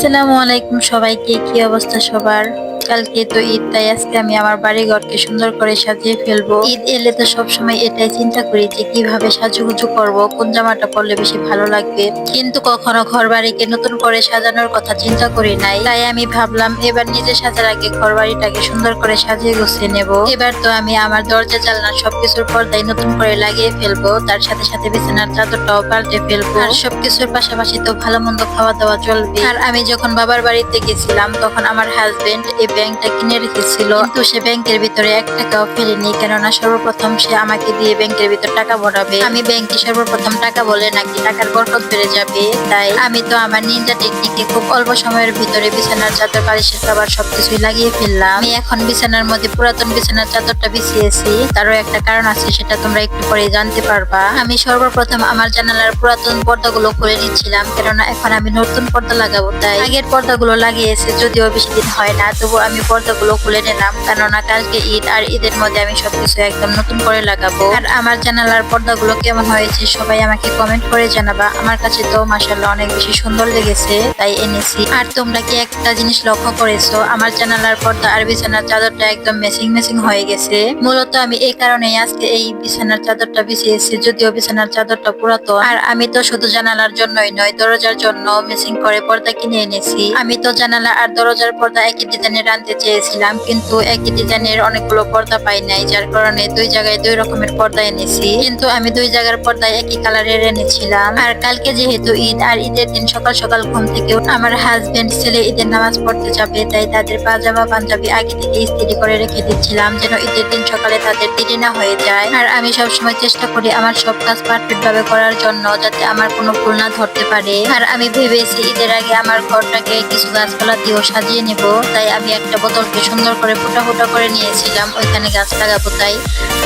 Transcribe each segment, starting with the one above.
আসসালামু আলাইকুম সবাইকে। কি অবস্থা সবার? কালকে তো ঈদ, তাই আজকে আমি আমার বাড়ি ঘরকে সুন্দর করে সাজিয়ে ফেলবো। ঈদ এলে তো সবসময় এটাই চিন্তা করি যে কিভাবে সাজুগুজু করব, কোন জামাটা পরলে বেশি ভালো লাগবে, কিন্তু কখনো ঘর বাড়িকে নতুন করে সাজানোর কথা চিন্তা করি নাই। তাই আমি ভাবলাম এবার নিজে সাজার আগে ঘর বাড়িটাকে সুন্দর করে সাজিয়ে গুছিয়ে নেব। এবার তো আমি আমার দরজা জানলা সবকিছুর পর্দায় নতুন করে লাগিয়ে ফেলবো, তার সাথে সাথে বিছানার চাদরটাও পাল্টে ফেলবো। আর সবকিছুর পাশাপাশি তো ভালো মন্দ খাওয়া দাওয়া চলবে। আর আমি যখন বাবার বাড়িতে গেছিলাম তখন আমার হাজবেন্ড এই ব্যাংকটা কিনে রেখেছিল, কিন্তু সে ব্যাংকের ভিতরে 1 টাকাও ফেলেনি, কেননা সর্বপ্রথম সে আমাকে দিয়ে ব্যাংকের ভিতর টাকা ভরাবে। আমি ব্যাংকে সর্বপ্রথম টাকা বলে নাকি টাকার বরকত বেড়ে যাবে। তাই আমি তো আমার নিনজা টেকনিকে খুব অল্প সময়ের ভিতরে বিছানার চাদর, বালিশের কভার সবকিছুই লাগিয়ে ফেললাম। আমি এখন বিছানার মধ্যে পুরাতন বিছানার চাদরটা বিছিয়েছি, তারও একটা কারণ আছে, সেটা তোমরা একটু পরে জানতে পারবা। আমি সর্বপ্রথম আমার জানালার পুরাতন পর্দাগুলো খুলে নিচ্ছিলাম, কেননা এখন আমি নতুন পর্দা লাগাবো। তাই আগের পর্দাগুলো লাগিয়েছে, যদিও বেশি দিন হয় না, তবু আমি পর্দাগুলো খুলে নিলাম, কেননা কালকে ঈদ, আর ঈদের মধ্যে আমি সবকিছু একদম নতুন করে লাগাবো। আর আমার জানালার পর্দাগুলো কেমন হয়েছে সবাই আমাকে কমেন্ট করে জানাবা। আমার কাছে তো মাশাআল্লাহ অনেক বেশি সুন্দর লেগেছে, তাই এনেছি। আর তোমরা কি একটা জিনিস লক্ষ্য করেছো, আমার জানালার পর্দা আর বিছানার চাদরটা একদম ম্যাচিং ম্যাচিং হয়ে গেছে। মূলত আমি এই কারণেই আজকে এই বিছানার চাদরটা বিছিয়েছি, যদিও বিছানার চাদরটা পুরাতন। আর আমি তো শুধু জানালার জন্যই নয়, দরজার জন্য ম্যাচিং করে পর্দা কিনে এনেছি। আমি তো জানালা আর দরজার পর্দা একই ডিজাইনের আনতে চেয়েছিলাম, কিন্তু একই ডিজাইনের অনেকগুলো পর্দা পাই নাই, যার কারণে 2 জায়গায় 2 রকমের পর্দা এনেছি। কিন্তু আমি 2 জায়গার পর্দা একই কালারের এনেছিলাম। আর কালকে যেহেতু ঈদ, আর ঈদের দিন সকাল সকাল ঘুম থেকে আমার হাজবেন্ড ছেলে ঈদের নামাজ পড়তে যাবে, তাই তাদের পাজামা পাঞ্জাবি আগে থেকে ইস্ত্রি করে রেখে দিচ্ছিলাম, যেন ঈদের দিন সকালে তাদের দেরি না হয়ে যায়। আর আমি সবসময় চেষ্টা করি আমার সব কাজ পারফেক্ট ভাবে করার জন্য, যাতে আমার কোনো ভুল না ধরতে পারে। আর আমি ভেবেছি ঈদের আগে আমার ঘরটাকে কিছু গাছপালা দিয়েও সাজিয়ে নেব। তাই আমি একটা বোতলকে সুন্দর করে ফুটা ফুটা করে নিয়েছিলাম, ওইখানে গাছ লাগাবো তাই।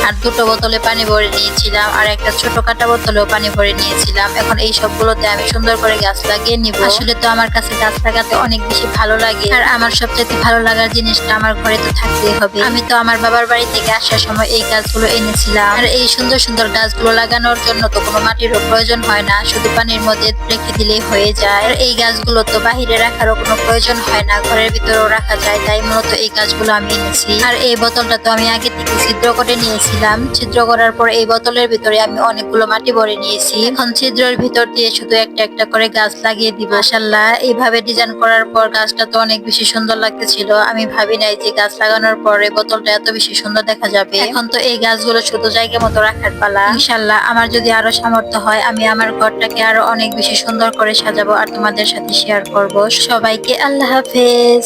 আর 2টো বোতলে পানি ভরে নিয়েছিলাম, আর একটা ছোট কাটা বোতলেও পানি ভরে নিয়েছিলাম। এখন এই সবগুলোতে আমি সুন্দর করে গাছ লাগিয়ে নিব। আসলে তো আমার কাছে গাছ লাগাতে অনেক বেশি ভালো লাগে, আর আমার সবচেয়ে ভালো লাগার জিনিসটা আমার ঘরে তো থাকতেই হবে। আমি তো আমার বাবার বাড়ি থেকে আসার সময় এই গাছগুলো এনেছিলাম। আর এই সুন্দর সুন্দর গাছগুলো লাগানোর জন্য তো কোনো মাটিরও প্রয়োজন হয় না, শুধু পানির মধ্যে রেখে দিলেই হয়ে যায়। আর এই গাছগুলো তো বাহিরে রাখারও কোনো প্রয়োজন হয় না, ঘরের ভিতরেও রাখা যায়, তাই মূলত এই গাছগুলো আমি এনেছি। আর এই বোতলটা তো আমি আগে থেকে ছিদ্র করে নিয়েছিলাম। ছিদ্র করার পর এই বোতলের ভিতরে আমি অনেকগুলো মাটি ভরে নিয়েছি। এখন ছিদ্রের ভিতর দিয়ে শুধু একটা একটা করে গাছ লাগিয়ে দিব। মাশাআল্লাহ, এইভাবে ডিজাইন করার পর গাছটা তো অনেক বেশি সুন্দর লাগতেছিল। আমি ভাবি নাই যে গাছ লাগানোর পরে বোতলটা এত বেশি সুন্দর দেখা যাবে। এখন তো এই গাছগুলো শুধু জায়গা মতো রাখার পালা। ইনশাআল্লাহ আমার যদি আরো সামর্থ্য হয়, আমি আমার ঘরটাকে আরো অনেক বেশি সুন্দর করে সাজাবো আর তোমাদের সাথে শেয়ার করব। সবাইকে আল্লাহ হাফেজ।